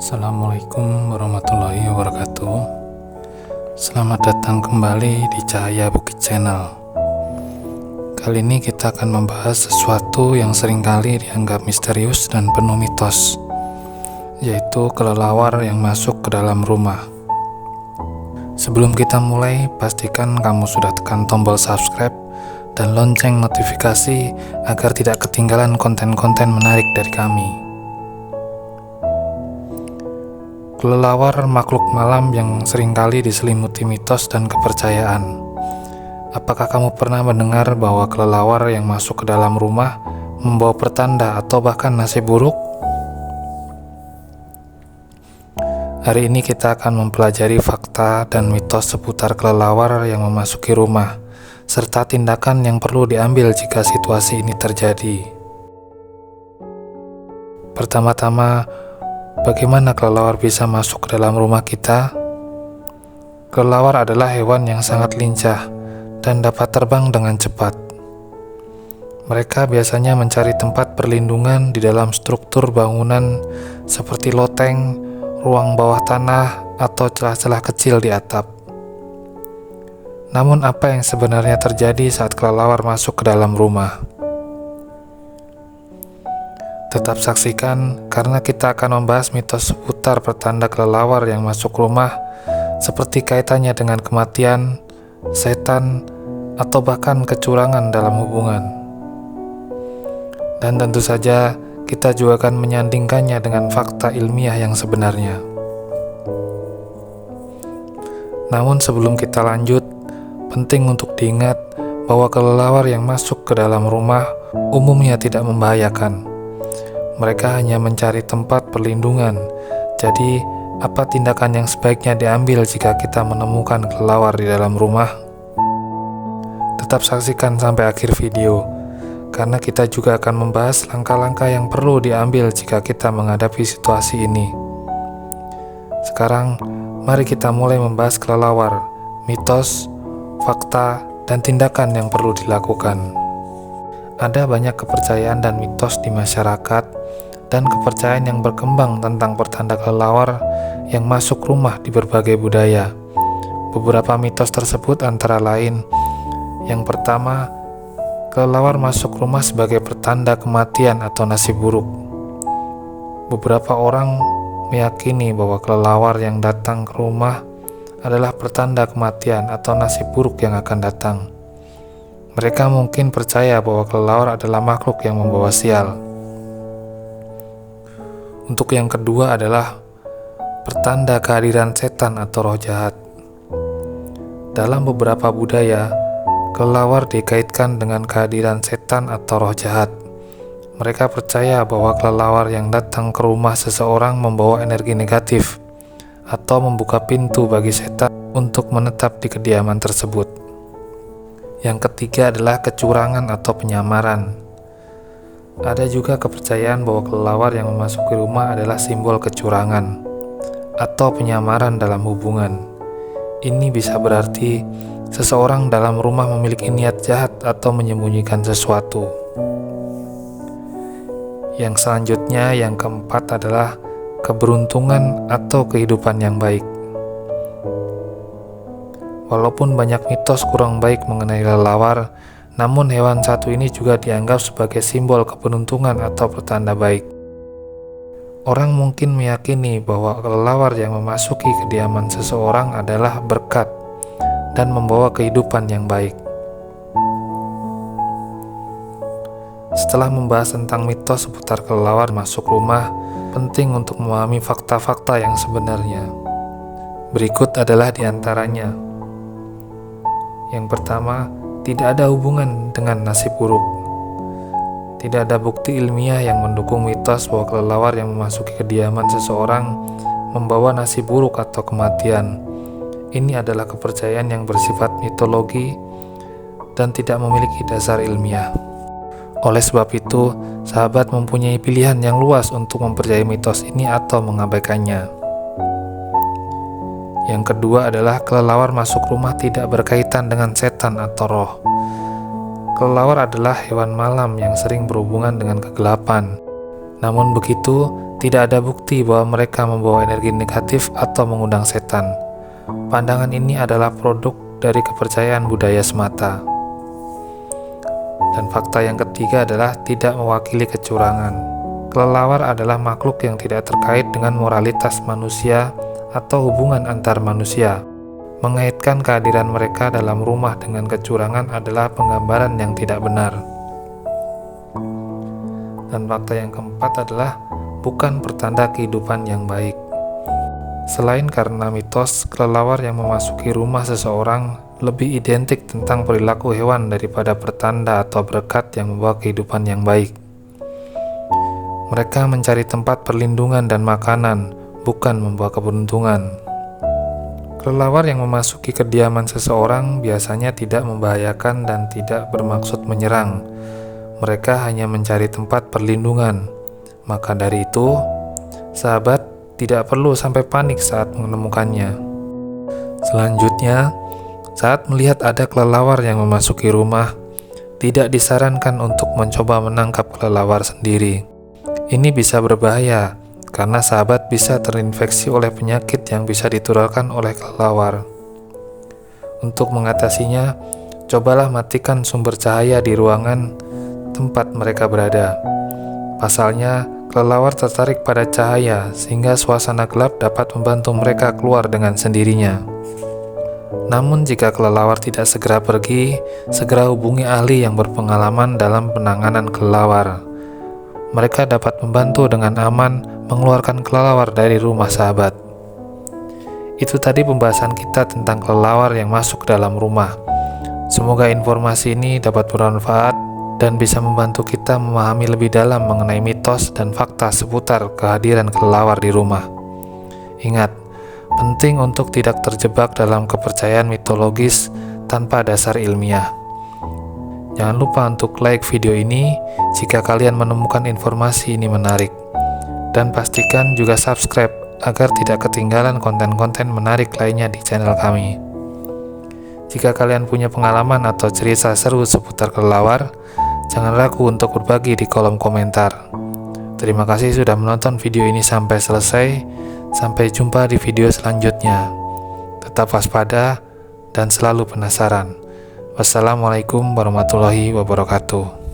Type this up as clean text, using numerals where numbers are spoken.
Assalamualaikum warahmatullahi wabarakatuh. Selamat datang kembali di Cahaya Bukit Channel. Kali ini kita akan membahas sesuatu yang seringkali dianggap misterius dan penuh mitos, yaitu kelelawar yang masuk ke dalam rumah. Sebelum kita mulai, pastikan kamu sudah tekan tombol subscribe dan lonceng notifikasi agar tidak ketinggalan konten-konten menarik dari kami. Kelelawar makhluk malam yang seringkali diselimuti mitos dan kepercayaan. Apakah kamu pernah mendengar bahwa kelelawar yang masuk ke dalam rumah membawa pertanda atau bahkan nasib buruk? Hari ini kita akan mempelajari fakta dan mitos seputar kelelawar yang memasuki rumah, serta tindakan yang perlu diambil jika situasi ini terjadi. Pertama-tama, bagaimana kelelawar bisa masuk ke dalam rumah kita? Kelelawar adalah hewan yang sangat lincah dan dapat terbang dengan cepat. Mereka biasanya mencari tempat perlindungan di dalam struktur bangunan seperti loteng, ruang bawah tanah, atau celah-celah kecil di atap. Namun apa yang sebenarnya terjadi saat kelelawar masuk ke dalam rumah? Tetap saksikan karena kita akan membahas mitos seputar pertanda kelelawar yang masuk rumah, seperti kaitannya dengan kematian, setan, atau bahkan kecurangan dalam hubungan. Dan tentu saja kita juga akan menyandingkannya dengan fakta ilmiah yang sebenarnya. Namun sebelum kita lanjut, penting untuk diingat bahwa kelelawar yang masuk ke dalam rumah umumnya tidak membahayakan. Mereka hanya mencari tempat perlindungan. Jadi, apa tindakan yang sebaiknya diambil jika kita menemukan kelelawar di dalam rumah? Tetap saksikan sampai akhir video, karena kita juga akan membahas langkah-langkah yang perlu diambil jika kita menghadapi situasi ini. Sekarang, mari kita mulai membahas kelelawar, mitos, fakta, dan tindakan yang perlu dilakukan. Ada banyak kepercayaan dan mitos di masyarakat dan kepercayaan yang berkembang tentang pertanda kelelawar yang masuk rumah di berbagai budaya. Beberapa mitos tersebut antara lain, yang pertama, kelelawar masuk rumah sebagai pertanda kematian atau nasib buruk. Beberapa orang meyakini bahwa kelelawar yang datang ke rumah adalah pertanda kematian atau nasib buruk yang akan datang. Mereka mungkin percaya bahwa kelelawar adalah makhluk yang membawa sial. Untuk yang kedua adalah pertanda kehadiran setan atau roh jahat. Dalam beberapa budaya, kelelawar dikaitkan dengan kehadiran setan atau roh jahat. Mereka percaya bahwa kelelawar yang datang ke rumah seseorang membawa energi negatif atau membuka pintu bagi setan untuk menetap di kediaman tersebut. Yang ketiga adalah kecurangan atau penyamaran. Ada juga kepercayaan bahwa kelelawar yang memasuki rumah adalah simbol kecurangan atau penyamaran dalam hubungan. Ini bisa berarti seseorang dalam rumah memiliki niat jahat atau menyembunyikan sesuatu. Yang selanjutnya, yang keempat adalah keberuntungan atau kehidupan yang baik. Walaupun banyak mitos kurang baik mengenai kelelawar, namun hewan satu ini juga dianggap sebagai simbol keberuntungan atau pertanda baik. Orang mungkin meyakini bahwa kelelawar yang memasuki kediaman seseorang adalah berkat dan membawa kehidupan yang baik. Setelah membahas tentang mitos seputar kelelawar masuk rumah, penting untuk memahami fakta-fakta yang sebenarnya. Berikut adalah diantaranya. Yang pertama, tidak ada hubungan dengan nasib buruk. Tidak ada bukti ilmiah yang mendukung mitos bahwa kelelawar yang memasuki kediaman seseorang membawa nasib buruk atau kematian. Ini adalah kepercayaan yang bersifat mitologi dan tidak memiliki dasar ilmiah. Oleh sebab itu, sahabat mempunyai pilihan yang luas untuk mempercayai mitos ini atau mengabaikannya. Yang kedua adalah kelelawar masuk rumah tidak berkaitan dengan setan atau roh. Kelelawar adalah hewan malam yang sering berhubungan dengan kegelapan. Namun begitu, tidak ada bukti bahwa mereka membawa energi negatif atau mengundang setan. Pandangan ini adalah produk dari kepercayaan budaya semata. Dan fakta yang ketiga adalah tidak mewakili kecurangan. Kelelawar adalah makhluk yang tidak terkait dengan moralitas manusia atau hubungan antar manusia. Mengaitkan kehadiran mereka dalam rumah dengan kecurangan adalah penggambaran yang tidak benar. Dan fakta yang keempat adalah bukan pertanda kehidupan yang baik. Selain karena mitos, kelelawar yang memasuki rumah seseorang lebih identik tentang perilaku hewan daripada pertanda atau berkat yang membawa kehidupan yang baik. Mereka mencari tempat perlindungan dan makanan, bukan membawa keberuntungan. Kelelawar yang memasuki kediaman seseorang biasanya tidak membahayakan dan tidak bermaksud menyerang. Mereka hanya mencari tempat perlindungan. Maka dari itu, sahabat tidak perlu sampai panik saat menemukannya. Selanjutnya, saat melihat ada kelelawar yang memasuki rumah, tidak disarankan untuk mencoba menangkap kelelawar sendiri. Ini bisa berbahaya, karena sahabat bisa terinfeksi oleh penyakit yang bisa ditularkan oleh kelelawar. Untuk mengatasinya, cobalah matikan sumber cahaya di ruangan tempat mereka berada. Pasalnya, kelelawar tertarik pada cahaya sehingga suasana gelap dapat membantu mereka keluar dengan sendirinya. Namun jika kelelawar tidak segera pergi, segera hubungi ahli yang berpengalaman dalam penanganan kelelawar. Mereka dapat membantu dengan aman mengeluarkan kelelawar dari rumah sahabat. Itu tadi pembahasan kita tentang kelelawar yang masuk ke dalam rumah. Semoga informasi ini dapat bermanfaat dan bisa membantu kita memahami lebih dalam mengenai mitos dan fakta seputar kehadiran kelelawar di rumah. Ingat, penting untuk tidak terjebak dalam kepercayaan mitologis tanpa dasar ilmiah. Jangan lupa untuk like video ini jika kalian menemukan informasi ini menarik. Dan pastikan juga subscribe agar tidak ketinggalan konten-konten menarik lainnya di channel kami. Jika kalian punya pengalaman atau cerita seru seputar kelelawar, jangan ragu untuk berbagi di kolom komentar. Terima kasih sudah menonton video ini sampai selesai. Sampai jumpa di video selanjutnya. Tetap waspada dan selalu penasaran. Wassalamualaikum warahmatullahi wabarakatuh.